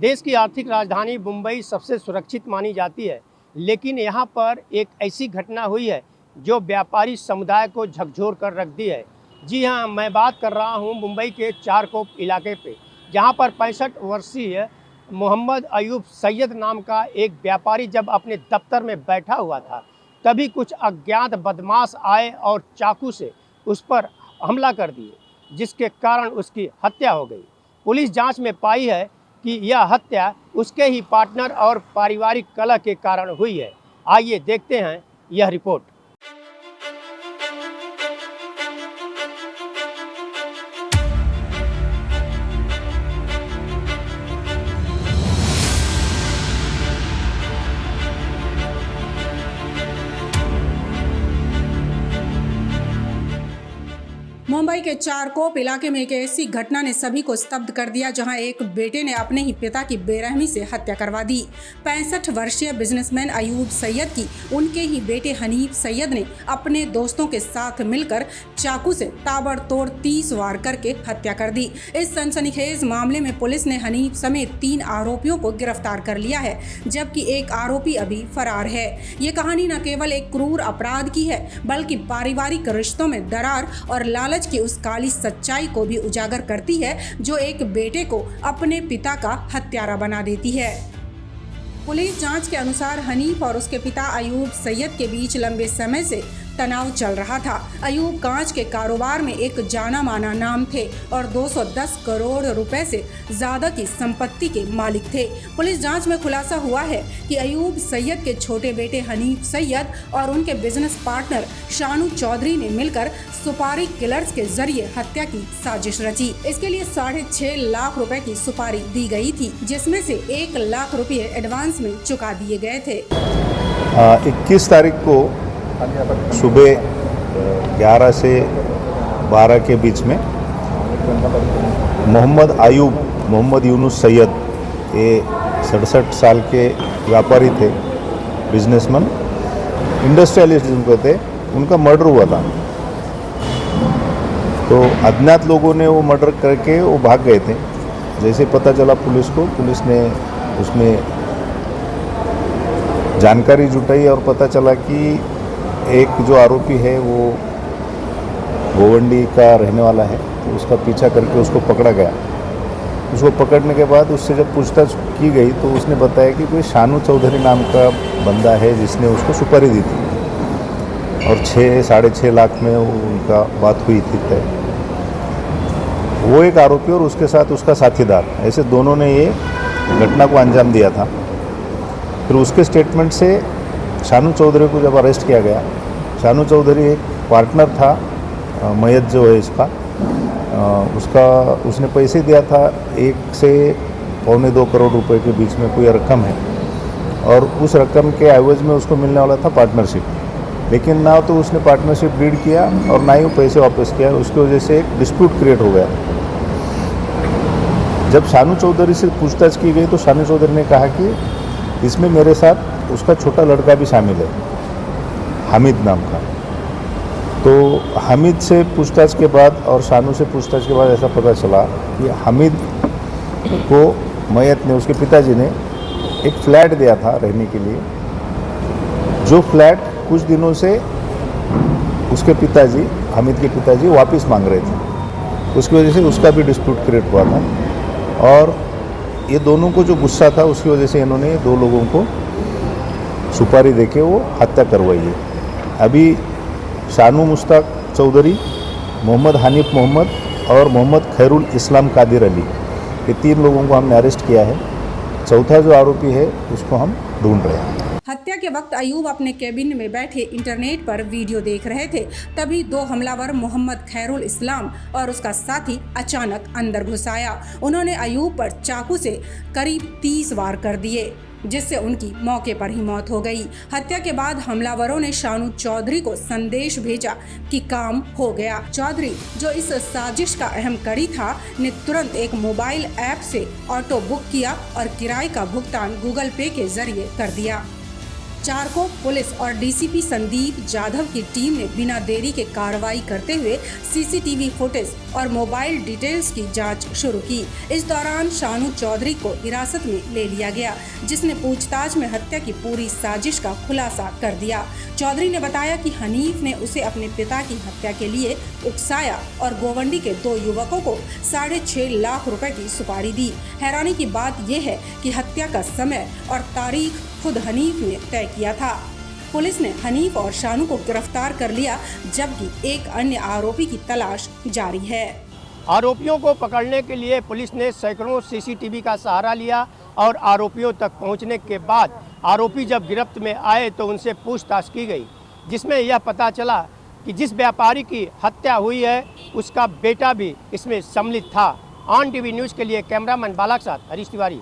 देश की आर्थिक राजधानी मुंबई सबसे सुरक्षित मानी जाती है, लेकिन यहाँ पर एक ऐसी घटना हुई है जो व्यापारी समुदाय को झकझोर कर रख दी है। जी हाँ, मैं बात कर रहा हूँ मुंबई के चारकोप इलाके पे, जहाँ पर 65 वर्षीय मोहम्मद अयूब सैयद नाम का एक व्यापारी जब अपने दफ्तर में बैठा हुआ था, तभी कुछ अज्ञात बदमाश आए और चाकू से उस पर हमला कर दिए, जिसके कारण उसकी हत्या हो गई। पुलिस जांच में पाई है कि यह हत्या उसके ही पार्टनर और पारिवारिक कलह के कारण हुई है। आइए देखते हैं यह रिपोर्ट। मुंबई के चारकोप इलाके में एक ऐसी घटना ने सभी को स्तब्ध कर दिया, जहां एक बेटे ने अपने ही पिता की बेरहमी से हत्या करवा दी। 65 वर्षीय बिजनेसमैन अयूब सैयद की उनके ही बेटे हनीफ सैयद ने अपने दोस्तों के साथ मिलकर चाकू से ताबड़तोड़ 30 वार करके हत्या कर दी। इस सनसनीखेज मामले में पुलिस ने हनीफ समेत 3 आरोपियों को गिरफ्तार कर लिया है, जबकि एक आरोपी अभी फरार है। ये कहानी न केवल एक क्रूर अपराध की है, बल्कि पारिवारिक रिश्तों में दरार और लालच की उस काली सच्चाई को भी उजागर करती है जो एक बेटे को अपने पिता का हत्यारा बना देती है। पुलिस जांच के अनुसार हनीफ और उसके पिता अयूब सैयद के बीच लंबे समय से तनाव चल रहा था। अयूब कांच के कारोबार में एक जाना माना नाम थे और 210 करोड़ रुपए से ज्यादा की संपत्ति के मालिक थे। पुलिस जांच में खुलासा हुआ है कि अयूब सैयद के छोटे बेटे हनीफ सैयद और उनके बिजनेस पार्टनर शानू चौधरी ने मिलकर सुपारी किलर्स के जरिए हत्या की साजिश रची। इसके लिए 6.5 लाख रुपए की सुपारी दी गई थी, जिसमें से 1 लाख रुपए एडवांस में चुका दिए गए थे। 21 तारीख को सुबह 11 से 12 के बीच में मोहम्मद यूनुस सैयद, ये 67 साल के व्यापारी थे, बिजनेसमैन, इंडस्ट्रियलिस्ट जिनको थे, उनका मर्डर हुआ था। तो अज्ञात लोगों ने वो मर्डर करके वो भाग गए थे। जैसे पता चला पुलिस को, पुलिस ने उसमें जानकारी जुटाई और पता चला कि एक जो आरोपी है वो गोवंडी का रहने वाला है, तो उसका पीछा करके उसको पकड़ा गया। उसको पकड़ने के बाद उससे जब पूछताछ की गई तो उसने बताया कि कोई शानू चौधरी नाम का बंदा है जिसने उसको सुपारी दी थी और 6.5 लाख में उनका बात हुई थी तय। वो एक आरोपी और उसके साथ उसका साथीदार, ऐसे दोनों ने ये घटना को अंजाम दिया था। फिर उसके स्टेटमेंट से शानू चौधरी को जब अरेस्ट किया गया, शानू चौधरी एक पार्टनर था, मयत जो है इसका, उसने पैसे दिया था 1 से 1.25-2 करोड़ रुपए के बीच में कोई रकम है, और उस रकम के एवज में उसको मिलने वाला था पार्टनरशिप। लेकिन ना तो उसने पार्टनरशिप डीड किया और ना ही वो पैसे वापस किया। उसकी वजह से एक डिस्प्यूट क्रिएट हो गया। जब शानू चौधरी से पूछताछ की गई तो शानू चौधरी ने कहा कि इसमें मेरे साथ उसका छोटा लड़का भी शामिल है, हामिद नाम का। तो हामिद से पूछताछ के बाद और शानू से पूछताछ के बाद ऐसा पता चला कि हामिद को मयत ने, उसके पिताजी ने एक फ्लैट दिया था रहने के लिए, जो फ्लैट कुछ दिनों से उसके पिताजी, हामिद के पिताजी वापस मांग रहे थे। उसकी वजह से उसका भी डिस्प्यूट क्रिएट हुआ था और ये दोनों को जो गुस्सा था उसकी वजह से इन्होंने 2 लोगों को सुपारी देके वो हत्या करवाई है। अभी शानू मुश्ताक चौधरी, मोहम्मद हनीफ मोहम्मद और मोहम्मद खैरुल इस्लाम कादिर अली, ये 3 लोगों को हमने अरेस्ट किया है। चौथा जो आरोपी है उसको हम ढूंढ रहे हैं। हत्या के वक्त अयूब अपने केबिन में बैठे इंटरनेट पर वीडियो देख रहे थे, तभी 2 हमलावर मोहम्मद खैरुल इस्लाम और उसका साथी अचानक अंदर घुस आया। उन्होंने अयूब पर चाकू से करीब 30 वार कर दिए, जिससे उनकी मौके पर ही मौत हो गई। हत्या के बाद हमलावरों ने शानू चौधरी को संदेश भेजा कि काम हो गया। चौधरी, जो इस साजिश का अहम कड़ी था, ने तुरंत एक मोबाइल ऐप से ऑटो बुक किया और किराए का भुगतान गूगल पे के जरिए कर दिया। चारकोप पुलिस और डीसीपी संदीप जाधव की टीम ने बिना देरी के कार्रवाई करते हुए सीसीटीवी फुटेज और मोबाइल डिटेल्स की जांच शुरू की। इस दौरान शानू चौधरी को हिरासत में ले लिया गया, जिसने पूछताछ में हत्या की पूरी साजिश का खुलासा कर दिया। चौधरी ने बताया कि हनीफ ने उसे अपने पिता की हत्या के लिए उकसाया और गोवंडी के 2 युवकों को 6.5 लाख रुपए की सुपारी दी। हैरानी की बात यह है कि हत्या का समय और तारीख खुद हनीफ ने तय किया था। पुलिस ने हनीफ और शानू को गिरफ्तार कर लिया, जबकि एक अन्य आरोपी की तलाश जारी है। आरोपियों को पकड़ने के लिए पुलिस ने सैकड़ों सीसीटीवी का सहारा लिया और आरोपियों तक पहुंचने के बाद आरोपी जब गिरफ्त में आए तो उनसे पूछताछ की गई, जिसमें यह पता चला कि जिस व्यापारी की हत्या हुई है उसका बेटा भी इसमें सम्मिलित था। ऑन टीवी न्यूज़ के लिए कैमरामैन बाला के साथ हरीश तिवारी।